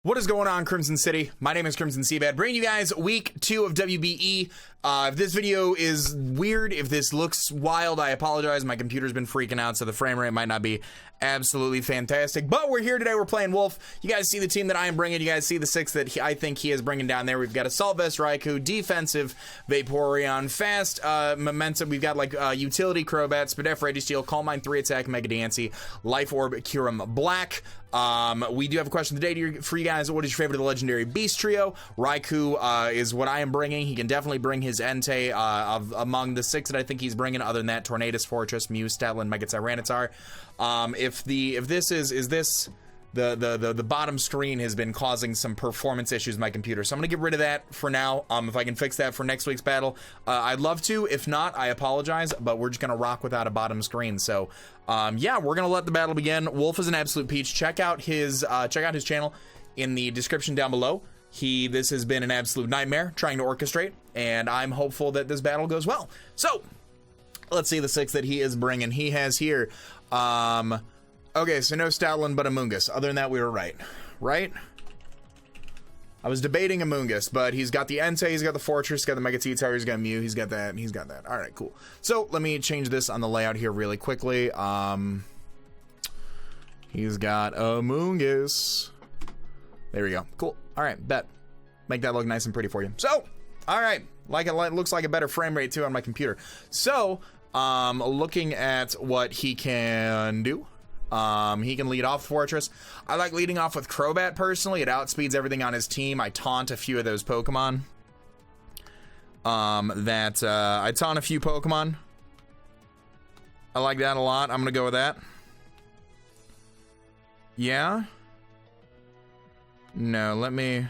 What is going on, Crimson City? My name is Crimson CBAD, bringing you guys week 2 of WBE. If this video is weird, if this looks wild, I apologize. My computer's been freaking out, so the frame rate might not be absolutely fantastic. But we're here today. We're playing Wolf. You guys see the team that I am bringing. You guys see the 6 that I think he is bringing down there. We've got Assault Vest Raikou, Defensive Vaporeon, Fast Momentum. We've got like Utility Crobat, Spadef Registeel, Calm Mind 3 Attack, Mega Diancie, Life Orb, Kyurem Black. We do have a question today for you guys. What is your favorite of the legendary beast trio? Raikou is what I am bringing. He can definitely bring his Entei among the 6 that I think he's bringing. Other than that, Tornadus, Fortress, Mew, Stoutland, Mega Tyranitar. If this is the bottom screen has been causing some performance issues in my computer, so I'm gonna get rid of that for now. If I can fix that for next week's battle, I'd love to. If not, I apologize, but we're just gonna rock without a bottom screen. So yeah, we're gonna let the battle begin. Wolf is an absolute peach. Check out his channel in the description down below. This has been an absolute nightmare trying to orchestrate, and I'm hopeful that this battle goes well. So let's see the 6 that he is bringing. He has here okay, so no Stoutland, but Amoonguss. Other than that, we were right. I was debating Amoonguss, but he's got the Entei, he's got the Fortress, he's got the Mega T-Tower, he's got Mew, he's got that, and he's got that. All right, cool. So let me change this on the layout here really quickly. He's got Amoonguss. There we go. Cool. All right, bet. Make that look nice and pretty for you. So, all right, it looks like a better frame rate too on my computer. So, looking at what he can do. He can lead off Fortress. I like leading off with Crobat personally. It outspeeds everything on his team. I taunt a few of those Pokemon. I taunt a few Pokemon. I like that a lot. I'm gonna go with that. Yeah. No, let me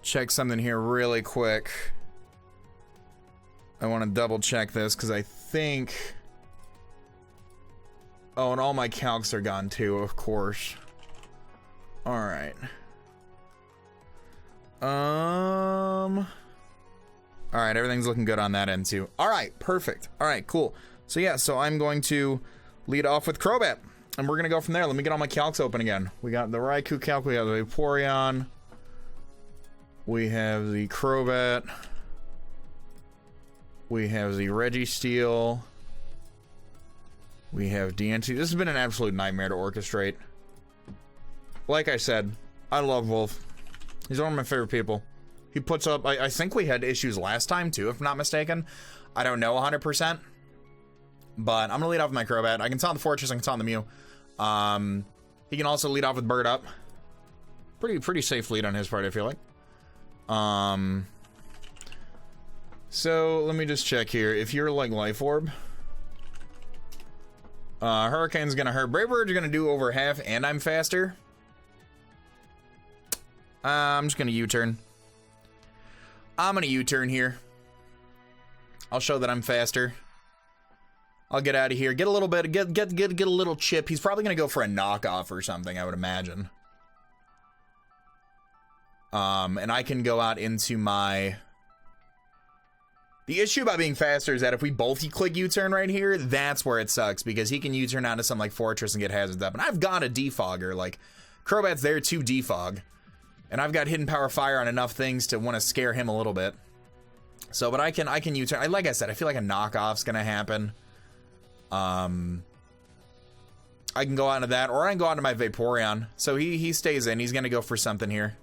check something here really quick. I want to double check this because I think... Oh, and all my calcs are gone too, of course. Alright. Alright, everything's looking good on that end too. Alright, perfect. Alright, cool. So yeah, so I'm going to lead off with Crobat. And we're gonna go from there. Let me get all my calcs open again. We got the Raikou calc, we have the Vaporeon. We have the Crobat. We have the Registeel. We have Diancie. This has been an absolute nightmare to orchestrate. Like I said, I love Wolf. He's one of my favorite people. He puts up, I think we had issues last time too, if I'm not mistaken. I don't know 100%. But I'm gonna lead off with my Crobat. I can taunt the Fortress, I can taunt the Mew. He can also lead off with Bird Up. Pretty safe lead on his part, I feel like. So let me just check here. If you're like Life Orb, Hurricane's gonna hurt. Brave Bird's gonna do over half, and I'm faster. I'm just gonna U-turn. I'm gonna U-turn here. I'll show that I'm faster. I'll get out of here. Get a little bit. Get a little chip. He's probably gonna go for a knockoff or something, I would imagine. And I can go out into my... The issue about being faster is that if we both click U-turn right here, that's where it sucks, because he can U-turn out to something like Fortress and get hazards up. And I've got a defogger, like, Crobat's there to defog. And I've got Hidden Power Fire on enough things to want to scare him a little bit. So, but I can U-turn. Like I said, I feel like a knockoff's gonna happen. I can go out into that, or I can go out into my Vaporeon. So he stays in. He's gonna go for something here.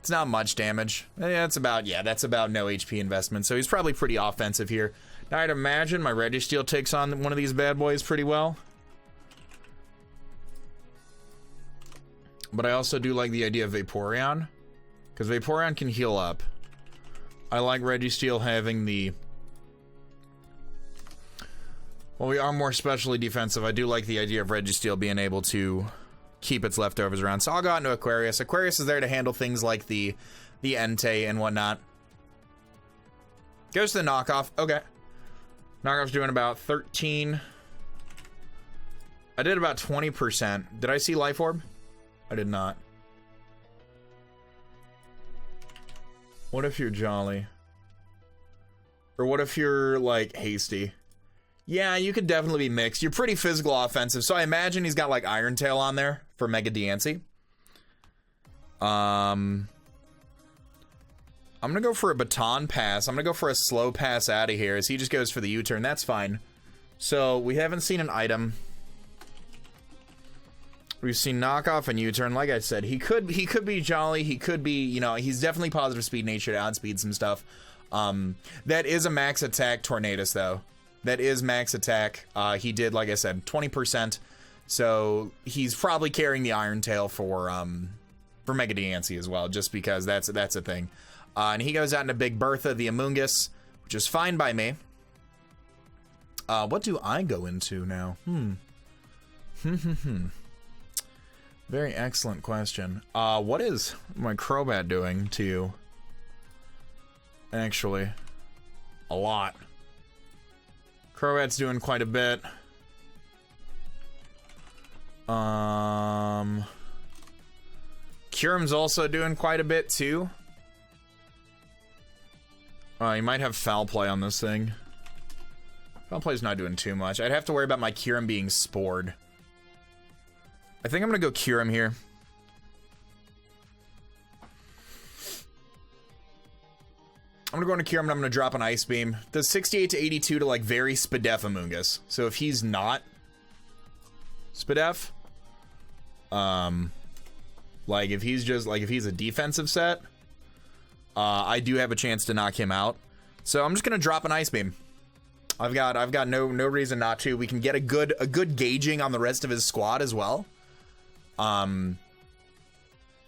It's not much damage. That's about no HP investment. So he's probably pretty offensive here. Now I'd imagine my Registeel takes on one of these bad boys pretty well. But I also do like the idea of Vaporeon, because Vaporeon can heal up. I like Registeel having the... Well, we are more specially defensive. I do like the idea of Registeel being able to keep its leftovers around. So I'll go out into Aquarius. Aquarius is there to handle things like the Entei and whatnot. Goes to the knockoff. Okay. Knockoff's doing about 13. I did about 20%. Did I see Life Orb? I did not. What if you're Jolly? Or what if you're, like, Hasty? Yeah, you could definitely be mixed. You're pretty physical offensive, so I imagine he's got like Iron Tail on there for Mega Diancie. I'm gonna go for a baton pass. I'm gonna go for a slow pass out of here as he just goes for the U-turn. That's fine. So we haven't seen an item. We've seen knockoff and U-turn. Like I said, he could be jolly. He could be, you know, he's definitely positive speed nature to outspeed some stuff. That is a max attack Tornadus though. That is max attack. He did, like I said, 20%. So he's probably carrying the Iron Tail for Mega Diancie as well, just because that's a thing. And he goes out into Big Bertha, the Amoongus, which is fine by me. What do I go into now? Very excellent question. What is my Crobat doing to you? Actually, a lot. Crobat's doing quite a bit. Curum's also doing quite a bit too. You might have foul play on this thing. Foul play's not doing too much. I'd have to worry about my Curum being spored. I think I'm gonna go Curum here. I'm gonna go into Curum and I'm gonna drop an Ice Beam. Does 68 to 82 to like very Spadef Amoongus. So if he's not Spadef, like if he's just like if he's a defensive set, I do have a chance to knock him out. So I'm just gonna drop an Ice Beam. I've got no reason not to. We can get a good gauging on the rest of his squad as well. And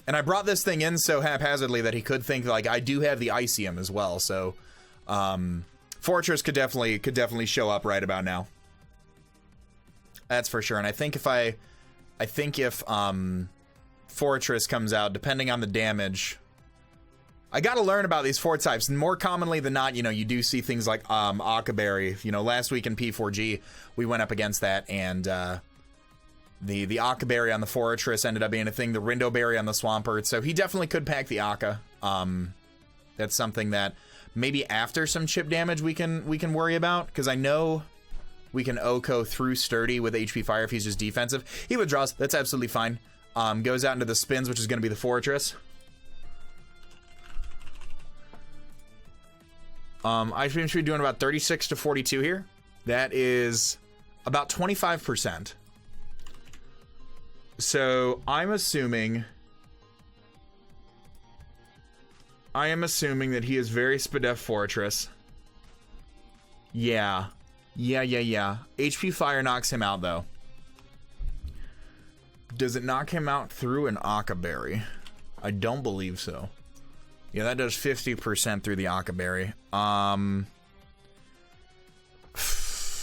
I brought this thing in so haphazardly that he could think like I do have the Icium as well. So Fortress could definitely show up right about now. That's for sure. And I think if Fortress comes out, depending on the damage, I gotta learn about these fort types. And more commonly than not, you know, you do see things like Akaberry. You know, last week in P4G, we went up against that, and the Akaberry on the Fortress ended up being a thing. The Rindoberry on the Swampert. So he definitely could pack the Aka. That's something that maybe after some chip damage we can worry about, because I know we can Oko through Sturdy with HP Fire if he's just defensive. He withdraws. That's absolutely fine. Goes out into the spins, which is going to be the Fortress. Ice Beam should be doing about 36 to 42 here. That is about 25%. So I'm assuming that he is very Spadef Fortress. Yeah. HP Fire knocks him out though. Does it knock him out through an Akaberry? I don't believe so. Yeah, that does 50% through the Akaberry.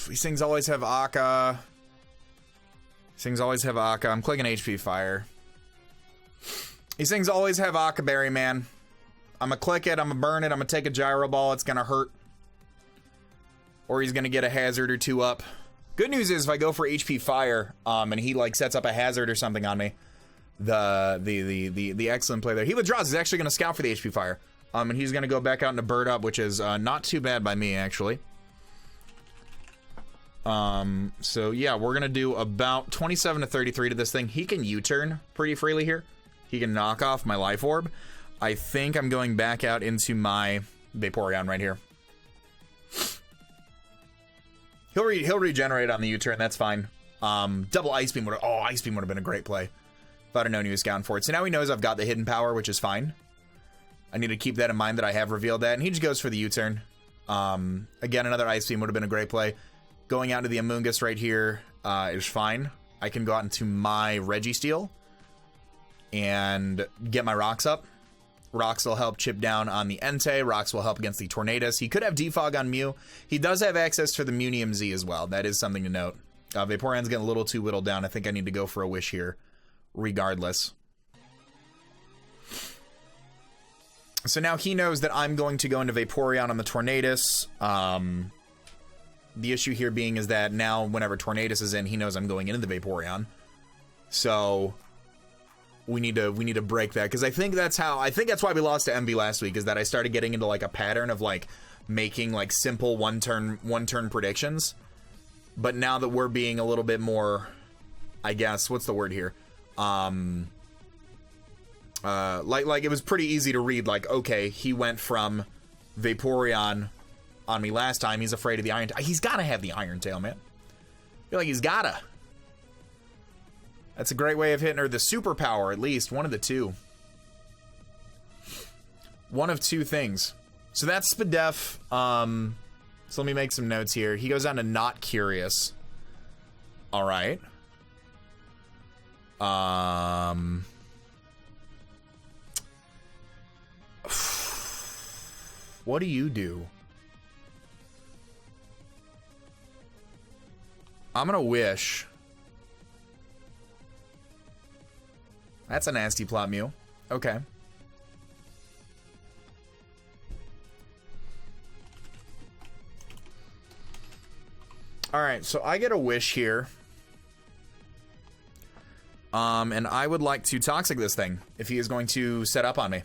These things always have Aka. I'm clicking HP Fire. These things always have Akaberry, man. I'm gonna click it, I'm gonna burn it, I'm gonna take a Gyro Ball, it's gonna hurt. Or he's gonna get a hazard or two up. Good news is if I go for HP Fire, and he like sets up a hazard or something on me, the excellent play there. He withdraws. He's actually going to scout for the HP Fire. And he's going to go back out into Bird Up, which is not too bad by me, actually. So yeah, we're going to do about 27 to 33 to this thing. He can U-turn pretty freely here. He can knock off my Life Orb. I think I'm going back out into my Vaporeon right here. He'll regenerate on the U-turn. That's fine. Double Ice Beam would have been a great play. If I'd have known he was scouting for it. So now he knows I've got the hidden power, which is fine. I need to keep that in mind that I have revealed that. And he just goes for the U-turn. Again, another Ice Beam would have been a great play. Going out to the Amoongus right here is fine. I can go out into my Registeel and get my Rocks up. Rocks will help chip down on the Entei. Rocks will help against the Tornadus. He could have Defog on Mew. He does have access to the Munium Z as well. That is something to note. Vaporeon's getting a little too whittled down. I think I need to go for a Wish here, regardless. So now he knows that I'm going to go into Vaporeon on the Tornadus. The issue here being is that now whenever Tornadus is in, he knows I'm going into the Vaporeon. So we need to break that, because I think that's why we lost to MV last week, is that I started getting into like a pattern of like making like simple one turn predictions. But now that we're being a little bit more, I guess, what's the word here? Like it was pretty easy to read, like, okay, he went from Vaporeon on me last time. He's afraid of the Iron Tail. He's gotta have the Iron Tail, man. I feel like he's gotta. That's a great way of hitting her. The superpower, at least. One of the two. One of two things. So that's Spadef. So let me make some notes here. He goes down to not curious. All right. What do you do? I'm gonna wish. That's a nasty plot Mew. Okay. Alright, so I get a wish here. And I would like to Toxic this thing, if he is going to set up on me.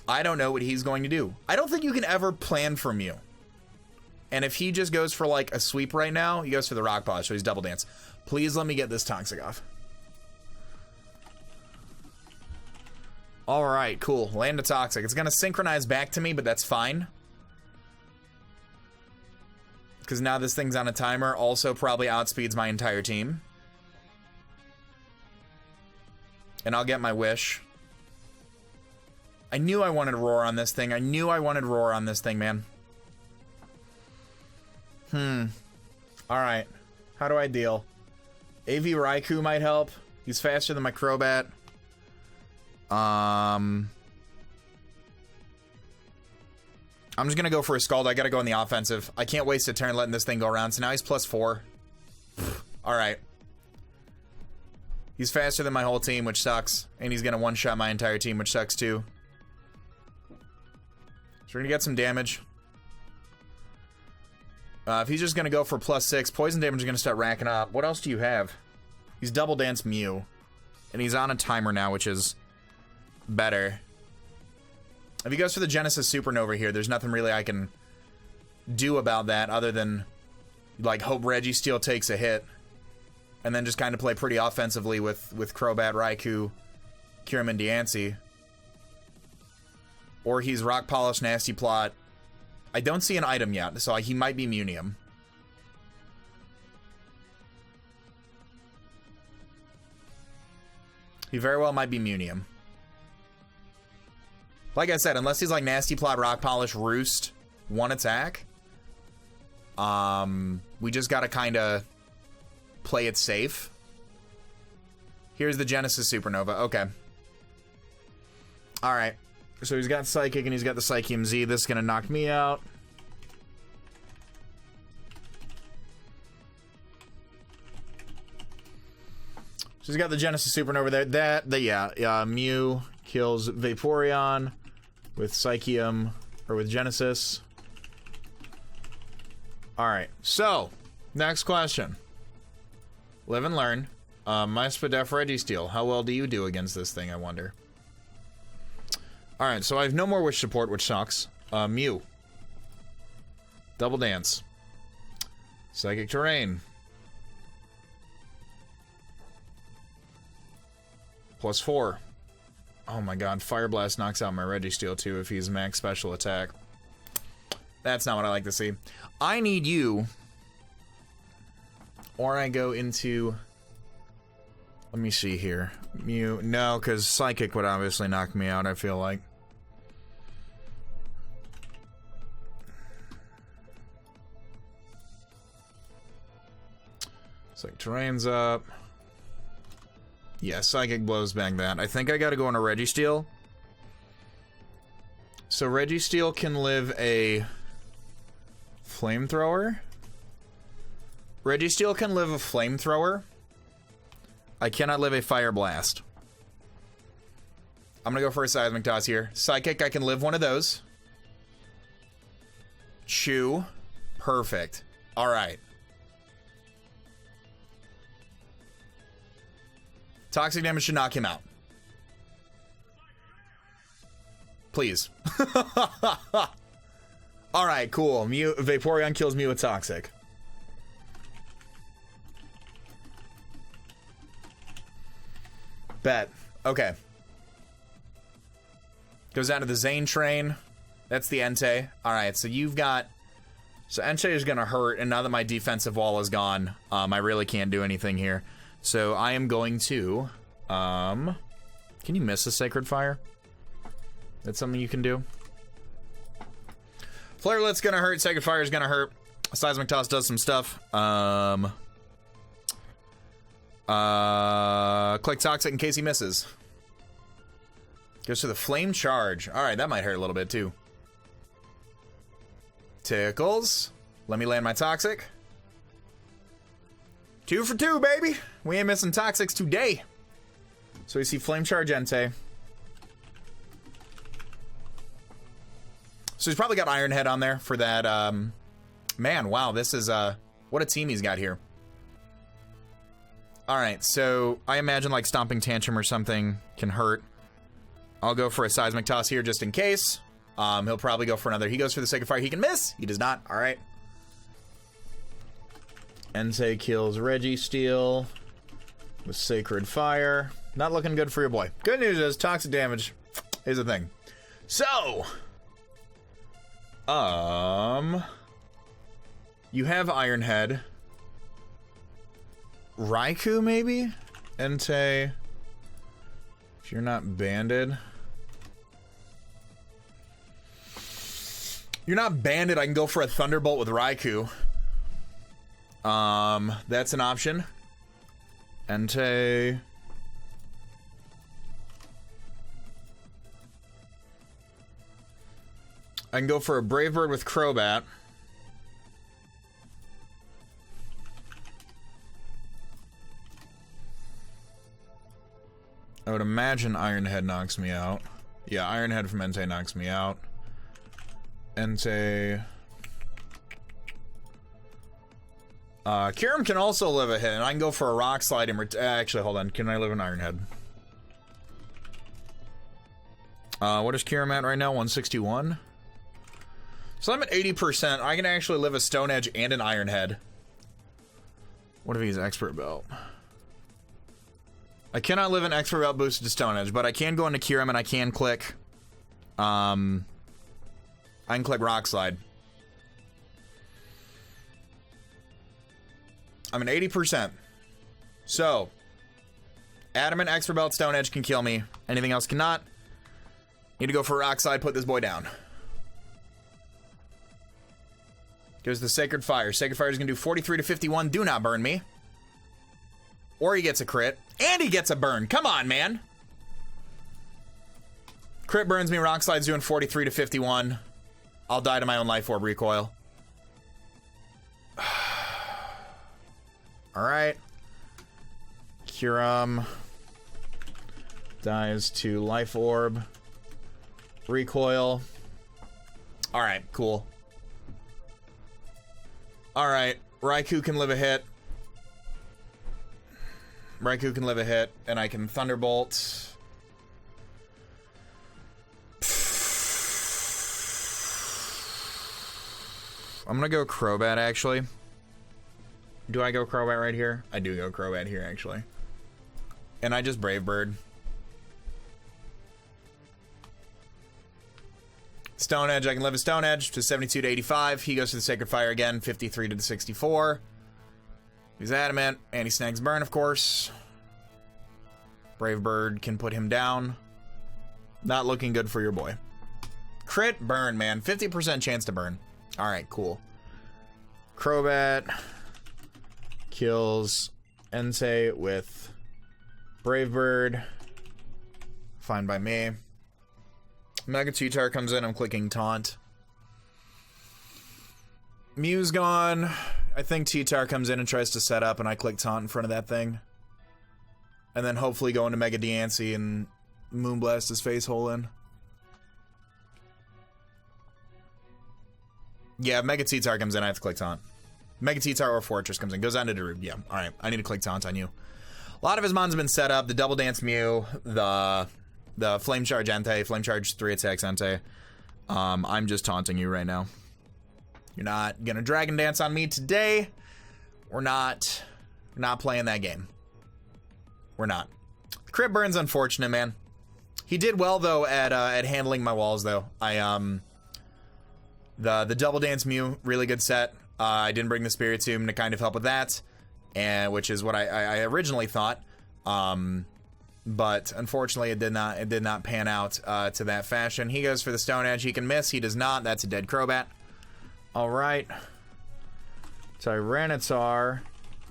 I don't know what he's going to do. I don't think you can ever plan for Mew. And if he just goes for like a sweep right now, he goes for the Rock Polish, so he's Double Dance. Please let me get this Toxic off. Alright, cool. Land a Toxic. It's gonna synchronize back to me, but that's fine. Because now this thing's on a timer, also probably outspeeds my entire team. And I'll get my wish. I knew I wanted Roar on this thing. I knew I wanted Roar on this thing, man. Alright. How do I deal? AV Raikou might help. He's faster than my Crobat. I'm just gonna go for a Scald. I gotta go on the offensive. I can't waste a turn letting this thing go around. So now he's +4. Alright. He's faster than my whole team, which sucks. And he's gonna one-shot my entire team, which sucks too. So we're gonna get some damage. If he's just gonna go for +6, poison damage is gonna start racking up. What else do you have? He's Double Dance Mew. And he's on a timer now, which is better. If he goes for the Genesis Supernova here, there's nothing really I can do about that other than, like, hope Registeel takes a hit. And then just kind of play pretty offensively with Crobat, Raikou, Kyurem, and Diancie. Or he's Rock Polish, Nasty Plot. I don't see an item yet, so he might be Munium. He very well might be Munium. Like I said, unless he's like Nasty Plot, Rock Polish, Roost, one attack, we just gotta kind of play it safe. Here's the Genesis Supernova. Okay. Alright. So he's got Psychic and he's got the Psychium Z. This is gonna knock me out. So he's got the Genesis Supernova there. Mew kills Vaporeon with Psychium, or with Genesis. Alright, so, next question. Live and learn. My Spadef Registeel. How well do you do against this thing, I wonder? Alright, so I have no more Wish support, which sucks. Mew. Double Dance. Psychic Terrain. +4. Oh my god, Fire Blast knocks out my Registeel too if he's max special attack. That's not what I like to see. I need you. Or I go into... Let me see here. Mew. No, because Psychic would obviously knock me out, I feel like. Psychic Terrain's up. Yeah, Psychic blows back that. I think I gotta go on a Registeel. So Registeel can live a... Flamethrower? Registeel can live a Flamethrower. I cannot live a Fire Blast. I'm gonna go for a Seismic Toss here. Psychic, I can live one of those. Chew. Perfect. Alright. Toxic damage should knock him out. Please. Alright, cool. Vaporeon kills Mew with Toxic. Bet. Okay. Goes down to the Zane train. That's the Entei. Alright, so you've got... So Entei is going to hurt, and now that my defensive wall is gone, I really can't do anything here. So I am going to... Can you miss a Sacred Fire? That's something you can do. Flarelet's going to hurt. Sacred Fire is going to hurt. Seismic Toss does some stuff. Click Toxic in case he misses. Goes to the Flame Charge. Alright, that might hurt a little bit too. Tickles. Let me land my Toxic. 2 for 2, baby. We ain't missing Toxics today. So we see Flame Charge Entei. So he's probably got Iron Head on there for that. Man, wow, this is what a team he's got here. Alright, so I imagine like Stomping Tantrum or something can hurt. I'll go for a Seismic Toss here just in case. He'll probably go for another. He goes for the Sacred Fire. He can miss. He does not. Alright. Entei kills Registeel with Sacred Fire. Not looking good for your boy. Good news is toxic damage is a thing. So, you have Iron Head. Raikou, maybe? Entei. If you're not banded. You're not banded, I can go for a Thunderbolt with Raikou. That's an option. Entei. I can go for a Brave Bird with Crobat. I would imagine Iron Head knocks me out. Yeah, Iron Head from Entei knocks me out. Entei. Kyurem can also live a hit, and I can go for a Rock Slide and actually, hold on. Can I live an Iron Head? What is Kyurem at right now? 161? So I'm at 80%. I can actually live a Stone Edge and an Iron Head. What if he's Expert Belt? I cannot live an Expert Belt boosted to Stone Edge, but I can go into Kyurem and I can click... I can click Rock Slide. I'm at 80%. So, Adamant, Expert Belt, Stone Edge can kill me. Anything else cannot. Need to go for Rock Slide, put this boy down. Goes the Sacred Fire. Sacred Fire is going to do 43 to 51. Do not burn me. Or he gets a crit. And he gets a burn. Come on, man. Crit burns me. Rock Slide's doing 43 to 51. I'll die to my own Life Orb recoil. Alright. Kyurem dies to Life Orb. Recoil. Alright, cool. Alright, Raikou can live a hit. Raikou can live a hit, and I can Thunderbolt. I'm gonna go Crobat, actually. Do I go Crobat right here? I do go Crobat here, actually. And I just Brave Bird. Stone Edge, I can live a Stone Edge to 72 to 85. He goes to the Sacred Fire again, 53 to the 64. He's Adamant, and he snags Burn, of course. Brave Bird can put him down. Not looking good for your boy. Crit, burn, man. 50% chance to burn. Alright, cool. Crobat kills Entei with Brave Bird. Fine by me. Mega Cheetar comes in, I'm clicking Taunt. Mew's gone. I think Cheetar comes in and tries to set up, and I click Taunt in front of that thing. And then hopefully go into Mega Diancie and Moonblast his face hole in. Yeah, Mega Cheetar comes in, I have to click Taunt. Mega Cheetar or Fortress comes in. Goes on to Darude. Yeah, alright. I need to click Taunt on you. A lot of his mons have been set up. The Double Dance Mew, the Flame Charge Entei, Flame Charge 3 attacks Entei. I'm just taunting you right now. You're not gonna Dragon Dance on me today. We're not playing that game. We're not. Crit burn's unfortunate, man. He did well though at handling my walls though. The double dance Mew, really good set. I didn't bring the Spirit Tomb to kind of help with that, and which is what I originally thought. But unfortunately, it did not pan out to that fashion. He goes for the Stone Edge. He can miss. He does not. That's a dead Crobat. All right. Tyranitar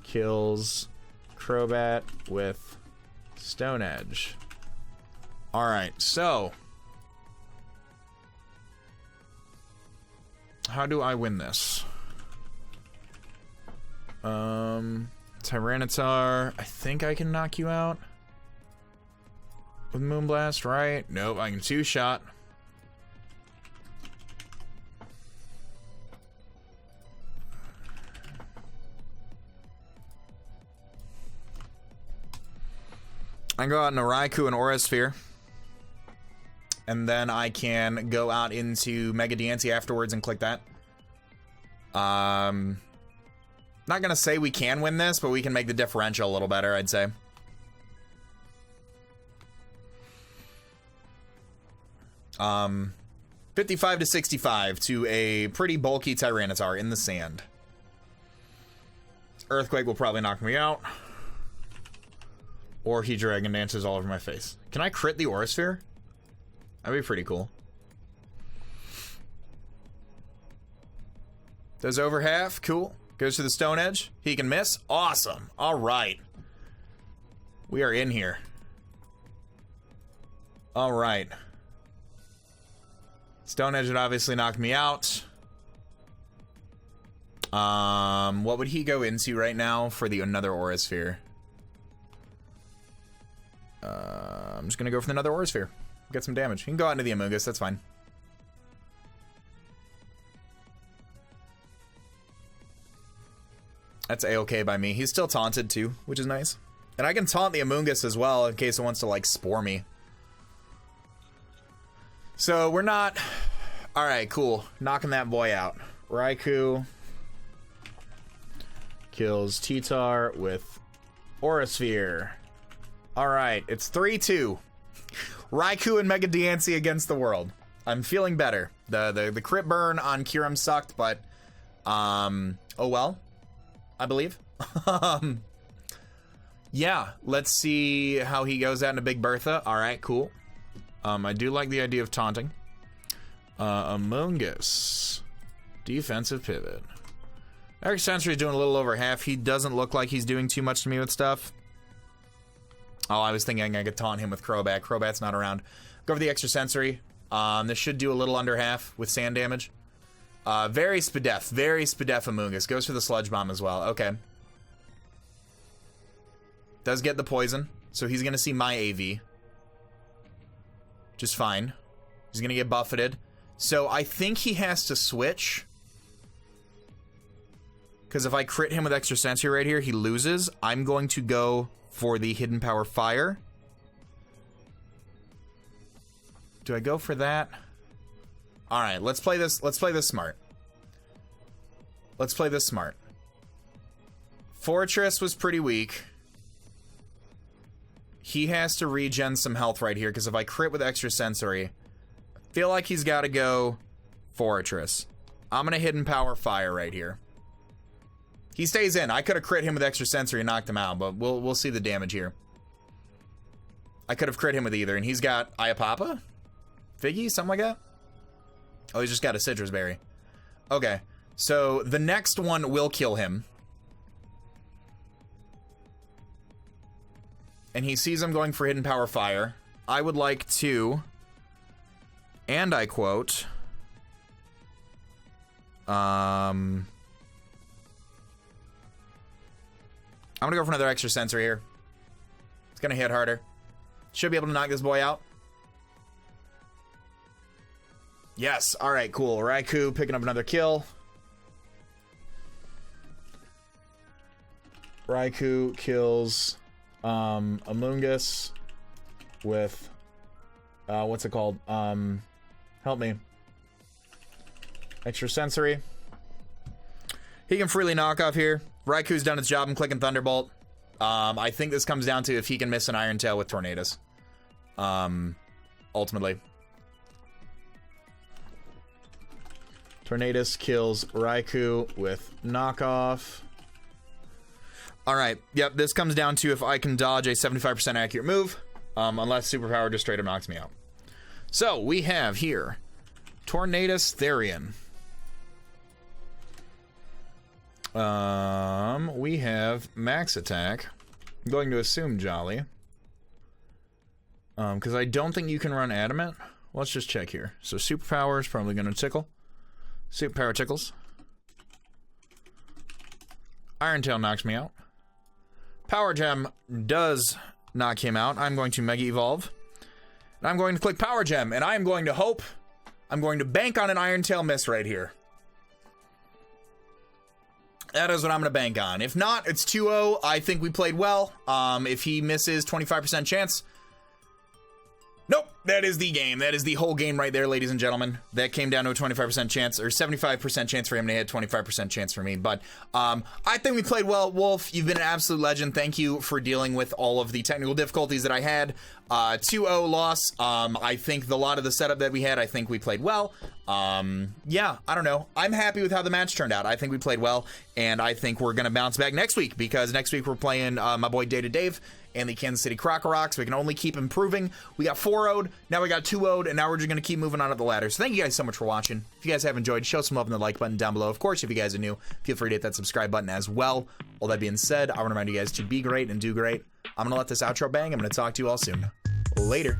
kills Crobat with Stone Edge. All right. So, how do I win this? Tyranitar, I think I can knock you out with Moonblast, right? Nope, I can two-shot. I can go out in a Raikou and Aura Sphere. And then I can go out into Mega Diancie afterwards and click that. Not gonna say we can win this, but we can make the differential a little better, I'd say. Um, 55 to 65 to a pretty bulky Tyranitar in the sand. Earthquake will probably knock me out. Or he Dragon Dances all over my face. Can I crit the Aura Sphere? That'd be pretty cool. Does over half, cool. Goes to the Stone Edge. He can miss. Awesome. All right. We are in here. All right. Stone Edge would obviously knock me out. What would he go into right now for the another Aura Sphere? I'm just gonna go for another Aura Sphere. Get some damage. He can go out into the Amoonguss. That's fine. That's A-okay by me. He's still taunted too, which is nice. And I can taunt the Amoonguss as well in case it wants to like spore me. So we're not... Alright, cool. Knocking that boy out. Raikou kills T-Tar with Aura Sphere. Alright, it's 3-2. Raikou and Mega Diancie against the world. I'm feeling better. The crit burn on Kyurem sucked, but oh well. I believe. Yeah, let's see how he goes out into Big Bertha. Alright, cool. I do like the idea of taunting. Amoonguss. Defensive pivot. Eric Sensory is doing a little over half. He doesn't look like he's doing too much to me with stuff. Oh, I was thinking I could taunt him with Crobat. Crobat's not around. Go for the extra sensory. This should do a little under half with sand damage. Very Spadef Amoonguss. Goes for the Sludge Bomb as well. Okay. Does get the poison, so he's gonna see my AV. Just fine. He's gonna get buffeted. So I think he has to switch. Because if I crit him with extra sensory right here, he loses. I'm going to go for the Hidden Power Fire. Do I go for that? All right, let's play this. Let's play this smart. Let's play this smart. Fortress was pretty weak. He has to regen some health right here because if I crit with extra sensory, I feel like he's got to go Fortress. I'm gonna Hidden Power Fire right here. He stays in. I could have crit him with extra sensory and knocked him out, but we'll see the damage here. I could have crit him with either, and he's got Iapapa? Figgy? Something like that? Oh, he's just got a Citrus Berry. Okay, so the next one will kill him. And he sees I'm going for Hidden Power Fire. I would like to, and I quote, I'm gonna go for another extra sensory here. It's gonna hit harder. Should be able to knock this boy out. Yes, alright, cool. Raikou picking up another kill. Raikou kills Amoonguss with what's it called? Help me. Extra sensory. He can freely knock off here. Raikou's done its job. I'm clicking Thunderbolt. I think this comes down to if he can miss an Iron Tail with Tornadoes. Ultimately. Tornadoes kills Raikou with knockoff. Alright, yep, this comes down to if I can dodge a 75% accurate move, unless Superpower just straight up knocks me out. So, we have here Tornadoes Therian. We have Max Attack. I'm going to assume Jolly. Because I don't think you can run Adamant. Let's just check here. So Superpower is probably going to tickle. Superpower tickles. Iron Tail knocks me out. Power Gem does knock him out. I'm going to Mega Evolve. And I'm going to click Power Gem. And I am going to hope. I'm going to bank on an Iron Tail miss right here. That is what I'm going to bank on. If not, it's 2-0. I think we played well. If he misses, 25% chance. Nope, that is the game. That is the whole game right there, ladies and gentlemen. That came down to a 25% chance, or 75% chance for him to hit, 25% chance for me. But I think we played well. Wolf, you've been an absolute legend. Thank you for dealing with all of the technical difficulties that I had. 2-0 loss. I think a lot of the setup that we had, I think we played well. Yeah, I don't know. I'm happy with how the match turned out. I think we played well, and I think we're going to bounce back next week, because next week we're playing my boy Data Dave and the Kansas City Crocorox. We can only keep improving. We got 4-0'd, now we got 2-0'd, and now we're just going to keep moving on up the ladder. So thank you guys so much for watching. If you guys have enjoyed, show some love in the like button down below. Of course, if you guys are new, feel free to hit that subscribe button as well. All that being said, I want to remind you guys to be great and do great. I'm going to let this outro bang. I'm going to talk to you all soon. Later.